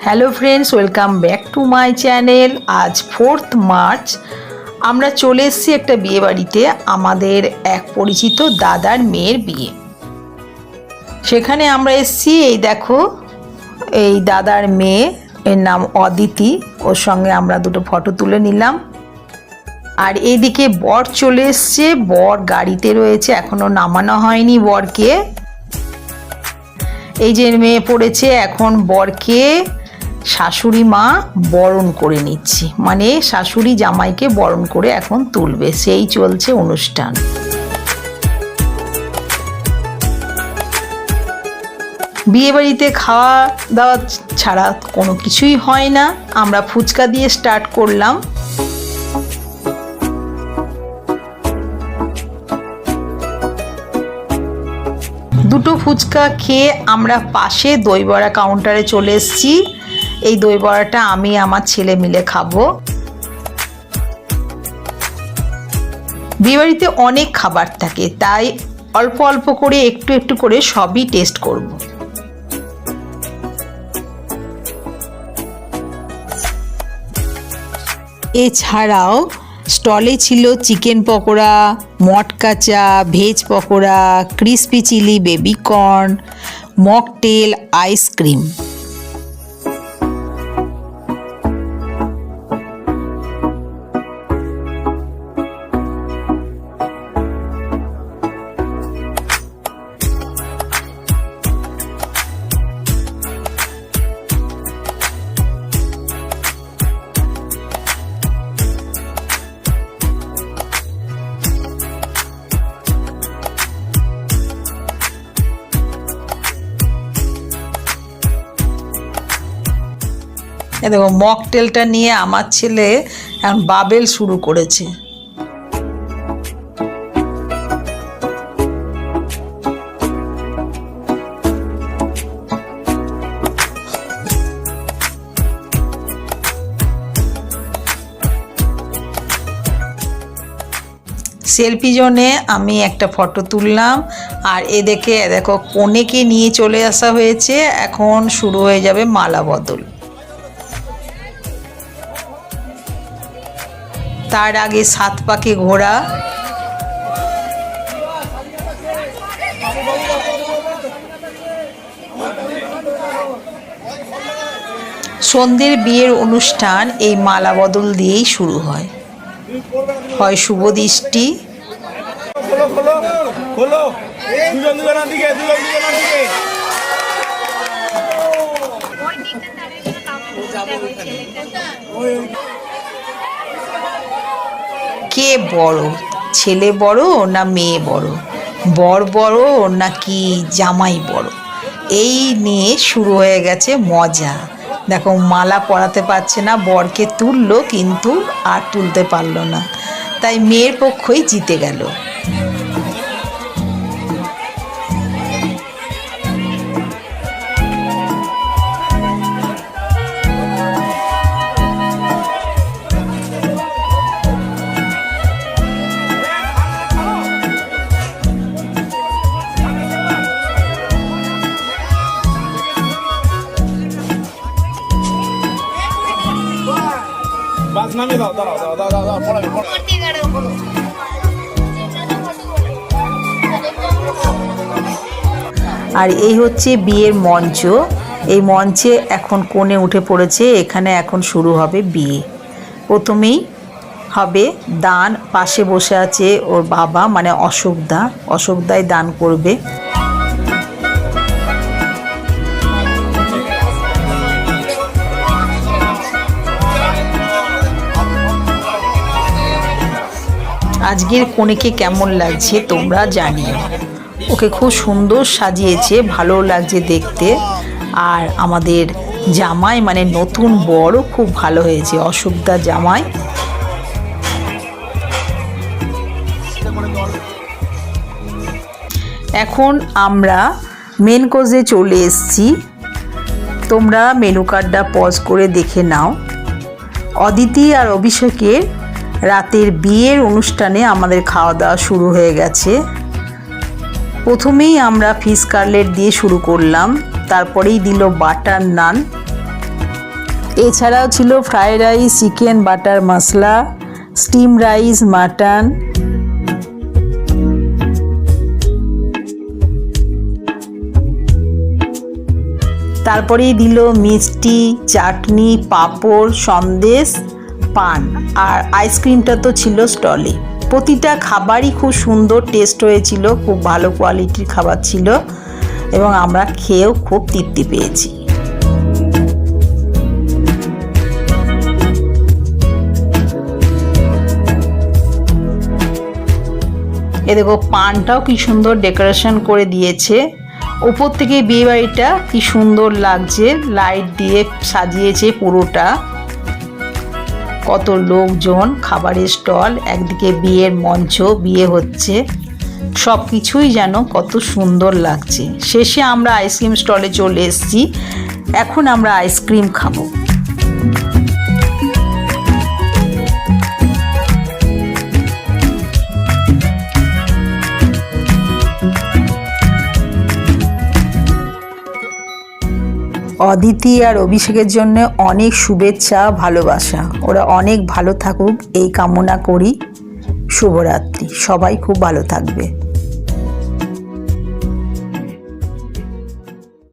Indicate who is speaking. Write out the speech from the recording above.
Speaker 1: Hello friends, welcome back to my channel. আজ 4th March আমরা চলে এসেছি একটা বিয়ে বাড়িতে। আমাদের এক পরিচিত দাদার মেয়ের বিয়ে। সেখানে আমরা এসেছি। এই দেখো, এই দাদার মেয়ে, এর নাম অদিতি। ওর সঙ্গে আমরা দুটো ফটো তুলে নিলাম। আর এইদিকে বর চলে এসছে। বর গাড়িতে রয়েছে, এখনো নামানো হয়নি বরকে। এই যে মেয়ে পড়েছে, এখন বরকে শাশুড়ি মা বরণ করে নিচ্ছি, মানে শাশুড়ি জামাইকে বরণ করে এখন তুলবে, সেই চলছে অনুষ্ঠান। বিয়ে বাড়িতে খাওয়া দাওয়া ছাড়া কোনো কিছুই হয় না। আমরা ফুচকা দিয়ে স্টার্ট করলাম। দুটো ফুচকা খেয়ে আমরা পাশে দই বড়া কাউন্টারে চলে এসেছি। এই দই বড়াটা আমি আমার ছেলে মিলে খাবো। বিয়েবাড়িতে অনেক খাবার থাকে, তাই অল্প অল্প করে একটু একটু করে সবই টেস্ট করব। এছাড়াও স্টলে ছিল চিকেন পকোড়া, মটকাচা, veg pakora, crispy chilli baby corn, mocktail, ice cream. দেখো, মকটেলটা নিয়ে আমার ছেলে এখন বাবেল শুরু করেছে। সেলফি জোনে আমি একটা ফটো তুললাম। আর এদিকে দেখো, কনেকে নিয়ে চলে আসা হয়েছে। এখন শুরু হয়ে যাবে মালা বদল। তার আগে 7 পাকে ঘোরা। সন্ধ্যের বিয়ের অনুষ্ঠান এই মালা বদল দিয়েই শুরু হয়। হয় শুভ দৃষ্টি, কে বড়, ছেলে বড় না মেয়ে বড়, বর বড় নাকি জামাই বড়, এই নিয়ে শুরু হয়ে গেছে মজা। দেখো, মালা পরাতে পারছে না, বরকে তুললো কিন্তু আর তুলতে পারলো না, তাই মেয়ের পক্ষই জিতে গেল। আর এই হচ্ছে বিয়ের মঞ্চ। এই মঞ্চে এখন কনে উঠে পড়েছে। এখানে এখন শুরু হবে বিয়ে। প্রথমেই হবে দান। পাশে বসে আছে ওর বাবা, মানে অশোকদা। অশোকদাই দান করবে। আজকের কনেকে কেমন লাগছে তোমরা জানিও। ওকে খুব সুন্দর সাজিয়েছে, ভালো লাগছে দেখতে। আর আমাদের জামাই, মানে নতুন বরও খুব ভালো হয়েছে, অশোকদা জামাই। এখন আমরা মেন কোর্সে চলে এসেছি। তোমরা মেনু কার্ডটা পজ করে দেখে নাও। অদিতি আর অভিষেকের রাতের বিয়ের অনুষ্ঠানে আমাদের খাওয়া দাওয়া শুরু হয়ে গেছে। প্রথমেই আমরা ফিশ কাটলেট দিয়ে শুরু করলাম, তারপরেই দিল বাটার নান।
Speaker 2: এছাড়াও ছিল ফ্রাইড রাইস, চিকেন বাটার মশলা, স্টিম রাইস, মাটন। তারপরেই দিল মিষ্টি, চাটনি, পাঁপড়, সন্দেশ, পান, আর আইসক্রিমটা তো ছিল স্টলে। প্রতিটা খাবারই খুব সুন্দর টেস্ট হয়েছিল, খুব ভালো কোয়ালিটির খাবার ছিল এবং আমরা খেয়েও খুব তৃপ্তি পেয়েছি। এ দেখো পানটাও কি সুন্দর ডেকোরেশন করে দিয়েছে। উপর থেকে বিয়ে বাড়িটা কি সুন্দর লাগছে, লাইট দিয়ে সাজিয়েছে পুরোটা। কত লোকজন, খাবারের স্টল, একদিকে বিয়ের মঞ্চ, বিয়ে হচ্ছে, সব কিছুই যেন কত সুন্দর লাগছে। শেষে আমরা আইসক্রিম স্টলে চলে এসেছি, এখন আমরা আইসক্রিম খাবো। অদিতি আর অভিষেকের জন্য অনেক শুভেচ্ছা, ভালোবাসা। ওরা অনেক ভালো থাকুক এই কামনা করি। শুভরাত্রি, সবাই খুব ভালো থাকবে।